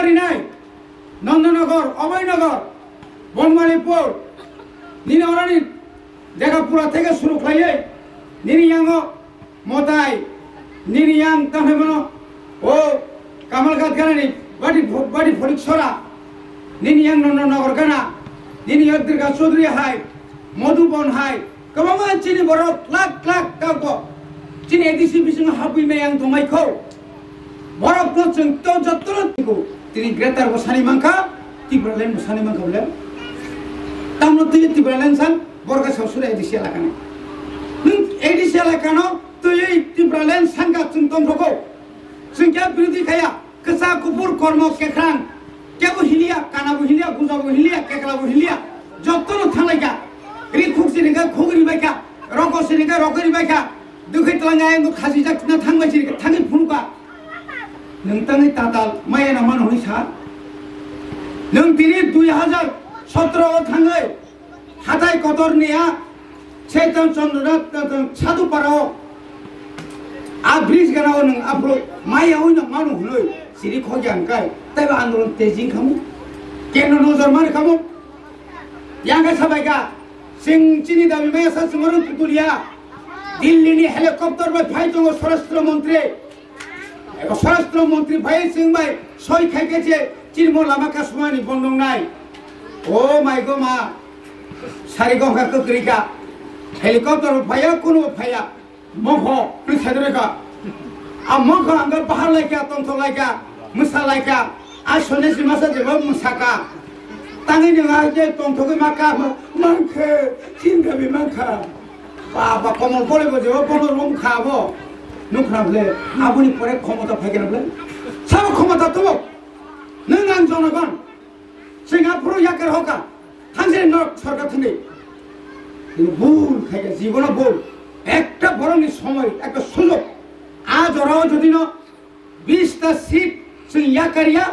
Primary নাই নন্দনগর অভয়নগর বনমালীপুর নিনহরানি দেখাপুরা থেকে শুরু খাইয়ে নিরিয়াং মতাই নিরিয়াং তাহলে ও কামালঘাট গানানি বাড়ি ফরিকছড়া নিনিয়াং নন্দনগর গানা নিনিয়াং দুর্গা চৌধুরী হাই মধুবন হাই गोबां चिनि बर' लाख लाख गावखौ चिनि एडिसि बिसिं हाबैनाय आं दंमायखौ बर'खौ जों तो जत्तरखौ दिनै ग्रेटार बसानि मांखा तिब्रालेन बसानि मांखा बले तामनो तुय तिब्रालेन सान बरगा सावसुर एडिसि लाखाने नों एडिसि लाखानो तुय तिब्रालेन सानगा जों दंखौ जों क्या बिरोधि खाया कसा कुपुर कर्म केख्रां केबो हिलिया कानाबो हिलिया गुजाबो हिलिया केकलाबो हिलिया जत्तरो थांलायगा रिखुक सिरिगा खुगरि बायका रको सिरिगा रकरि बायका दुखै तलांगा आंगो खाजि जाखना थांबाय सिरिगा थाङि फुनका नोंथांनि ताताल मायना मान हनि सा नों दिनै 2017 आव थाङै हाथाय कतरनिया चैतन चन्द्रनाथ सादुपाराव आ ब्रिज गानाव नों आप्रो मायाव नों मानु हनै सिरि खजानकाय ताइबा आन्दोलन तेजिं खामु केन नजर मार खामु यांगा साबायगा सिंह चिनी दाबी में ऐसा सुमरन पुतुलिया दिल्ली ने हेलीकॉप्टर में भाई तो स्वराष्ट्र मंत्री भाई सिंह भाई सोई खाई के चे चिरमो लामा का सुमानी बंदों नाई ओ माय गो मा सारी गांव का कुकरी का हेलीकॉप्टर में भाया कुनो भाया मोहो प्रिंसेदरे का आ मोहो अंगर बाहर लायका तंतो लायका मुसा लायका आ सोने से मसा जेबो मुसाका तांगे नङा जे तंथोगै माका मांखे चिनगाबि मांखा बाबा कमल कलेबो जेबो बनो रम खाबो नुख्राबले आबुनि परे क्षमता फायगेनबले सब क्षमता तो नों आं जनगण सिंगा पुरो याकर होका थांजे न सरकार थने भूल खायगा जीवन भूल একটা বড়নি সময় একটা সুযোগ আজ ওরাও যদি না 20টা সিট जों याकारिया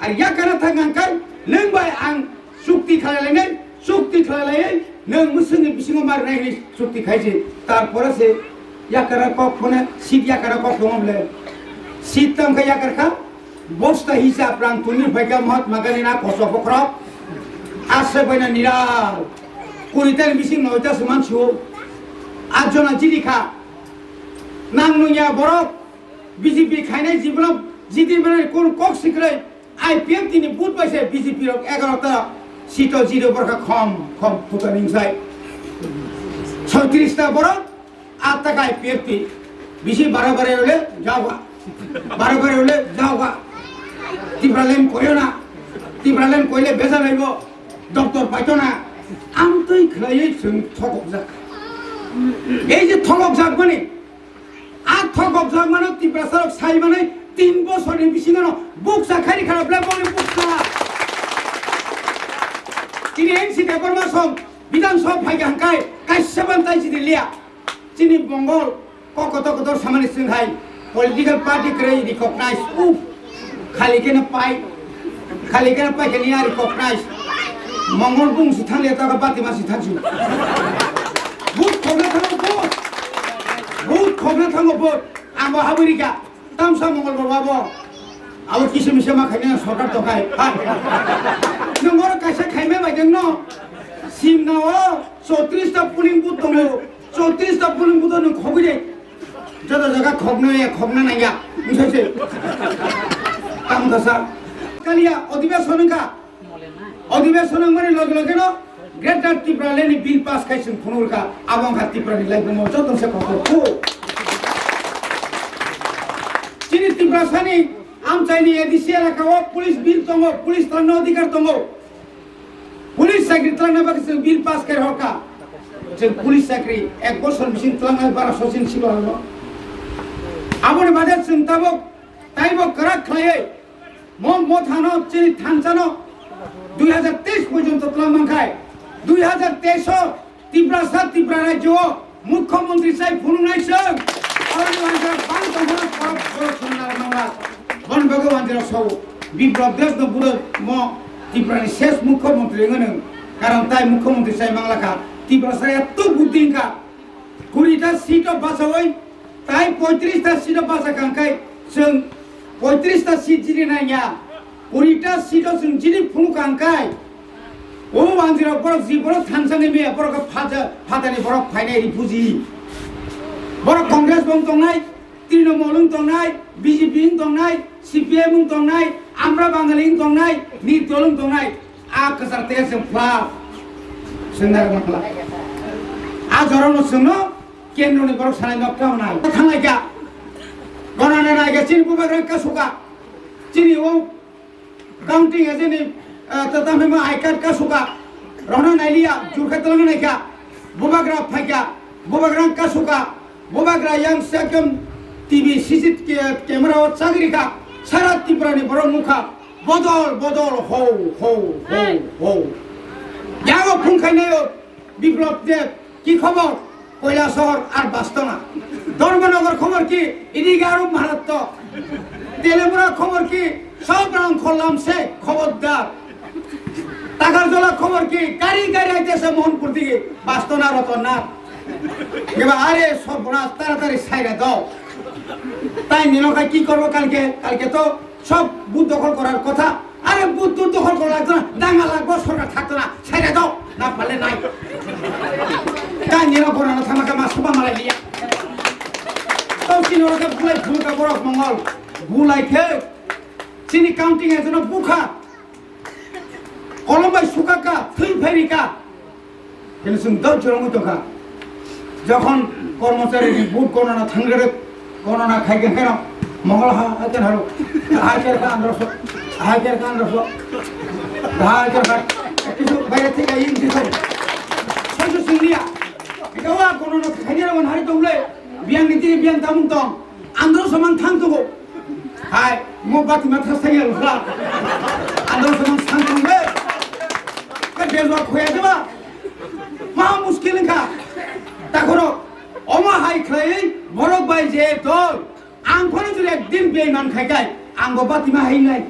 আর याकारा थांगांखाय नों बाय आं चुक्ति खालायलायनाय चुक्ति खालायलायै नों मुसुंनि बिसिङाव मारिनायनि चुक्ति खायसै तारपरेसो याकारा कखनो सिट याकारा कखनो हमले सिट तंका याकारखा बस्ता हिसाब रां तुनि फायगा महात्मा गांधी ना खस फख्र आसे बायना निराल कुरितानि बिसिं नयता सुमानसु आजना जिलिखा नांनुया बरफ बिजेपि खायनाय जीवनाव जिदिन बानाय कोन कक सिक्रै आईपीएफ दिनै बुथ बायसे बिजेपि रक 11टा सीटो जिरो बरखा खम फुटानिंसाय 36टा बरफ 8टा आईपीएफ टी बिसि 12 हले जावा 12 हले जावा तिब्रालेन कोयना तिब्रालेन कोयले बेजा लायबो डॉक्टर पाइतोना आं तै खलायै जों थगक जा এই যে থগক যাক মানে আর থগক যাক মানে তিব্রাসারক সাই মানে 3 বছরের বিশিঙানো বুকসা খারি খারাপলে বলে বুকসা তিনি এনসি পেপার মাসম বিধানসভা ফাইগে হাঙ্কাই কাইসাবান তাইছি দিলিয়া চিনি বঙ্গল কত সামানি সিংহাই পলিটিক্যাল পার্টি করে রিকগনাইজ উফ খালি কেন পাই কেন ইয়া রিকগনাইজ মঙ্গল বুংসি থাংলে তাকা বাতি মাসি থাকছু बहुत खबना थांगो बहुत आंबो हाबुरिका तामसा मंगल बाबो आबो किसे मिसे मा खायना सरकार तखाय नंगर कायसा खायमे बायदों न सिमनाव 34 टा पुलिं बुथ दङ 34 टा पुलिं बुथ नों खबिदे जदा जगा खबना नाया मिसासे तामकासा कालिया अधिवेशन माने लगे लगे न ग्रेटर तिब्रालेनि बिल पास खायसिन फुनुरका आबंखा तिब्रानि लाइबो मजो दंसे खखौ चिनि तिब्रासानि आमचाइनि एडिसि एलाकाव पुलिस बिल दङ पुलिस थांनो अधिकार दङ पुलिस साख्रि थांनो बाकिसो बिल पास खाय हरका जों पुलिस साख्रि 1 बोसोर बिसिं थांनो 1200 सिल हरनो आबोनि बादे जों ताइबो करा खायै म थानो चिनि थानसानो 2023 পর্যন্ত তলামানখায় 2023 তিব্রাসা ত্রিপুরা রাজ্য মুখ্যমন্ত্রী সাহেব ফুনুনাইছেন অরুণাচল বাংলাদেশ পরপরছনার মামলা বন ভগবান সব বিপ্লব দেব পুরো ম ত্রিপুরানি শেষ মুখ্যমন্ত্রী গনে কারণ তাই মুখ্যমন্ত্রী সাহেব বাংলাকা ত্রিপুরা এত বুদ্ধিঙ্কা 20টা সিট বাঁচাওই তাই 35টা সিট বাঁচা কাঙ্কাই जों 35টা সিট জিরে নাইয়া 20টা সিটও যিনি ফুনুকাংকাই ও আঞ্জিরা বড় জি বড় থানসানি মেয়ে বড় ফাতানি বড় ফাইনারি পুঁজি বড় কংগ্রেস বং দংনাই তৃণমূল দংনাই বিজেপি দংনাই সিপিএম দংনাই আমরা বাঙালি দংনাই নির্দল দংনাই আ কাসার তেছে ফ্লা সেন্দার বাংলা আ জরনো সনো কেন্দ্রনি বড় সানাই নকটাও নাই থাঙ্গাইকা গণনা নাইকা চিনি বুবাগ্রাং কাসুকা চিনি ও counting এজেনি tetapi mah aikar kasuka rona nailia jurka telang naika bubagra faika bubagra kasuka bubagra yang sekem TV sisit kamera ot sagri ka sarat tiprani boron mukha bodol ho yago phunkai nayo Biplab Deb কি খবর কৈলাসহর আর বাস্তনা ধর্মনগর খবর কি এদিকে আরো মারাত্ম তেলেপুরা খবর কি সব রং করলাম সে খবরদার টাকার জলা খবর কি গাড়ি আইতেছে মোহনপুর দিকে বাস্তনা রতনা এবার আরে সব বড়াস তাড়াতাড়ি সাইরা দাও তাই নিলকাই কি করবো কালকে তো সব বুথ দখল করার কথা আরে বুথ দখল করা লাগতো না দাঙ্গা লাগবো সরকার থাকতো না সাইরা দাও না পারলে নাই তাই নিল করানো থামাকে মা সবা মালাই দিয়া তো চিনরকে বুলাই ফুলকা বড় মঙ্গল বুলাইকে চিনি কাউন্টিং এর জন্য বুখা কলম্বাই সুকাকা থৈ ফেরিকা কিন্তু जों দাও জরমুতকা যখন কর্মচারী বুট গণনা থাঙ্গরে গণনা খাইকে কেন মঙ্গল হাতেন হারো হাইকের কান রস কিছু বাইরে থেকে ইন দিছে সঞ্জু সিংলিয়া এটাও গণনা খাইনে রমন হারি দৌলে বিয়াং নীতি বিয়াং তামুং তং আন্দ্র সমান থাংতগো হাই মো বাতি মাথা সাইয়া লখলা আন্দ্র সমান থাংতংবে বেজবা খোয়া দেবা মহা মুশকিল কা তাকরো অমা হাই খাই বরক বাই যে দল আংফনে যদি একদিন বিয়ে নন খাইকাই আঙ্গ বাতিমা হাই নাই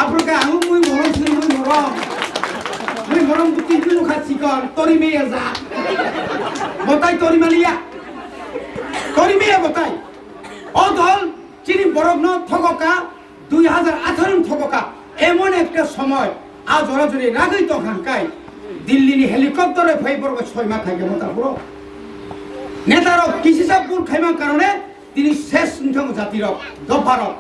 আপনাকে আঙু মুই মরম বুদ্ধি দিলু খাচ্ছি কর তরি মেয়ে যা বতাই তরি মালিয়া তরি মেয়ে বতাই ও দল চিনি বরক ন ঠকা 2018 ঠকা এমন একটা সময় আজ ওরা যদি রাগই তো খানকাই দিল্লিনি হেলিকপ্টারে ফাই পড়বে 6 মাস থাকে মতা পুরো নেতারক কৃষি সাপুর খাইমার কারণে তিনি শেষ সংখ্যক জাতির দফারক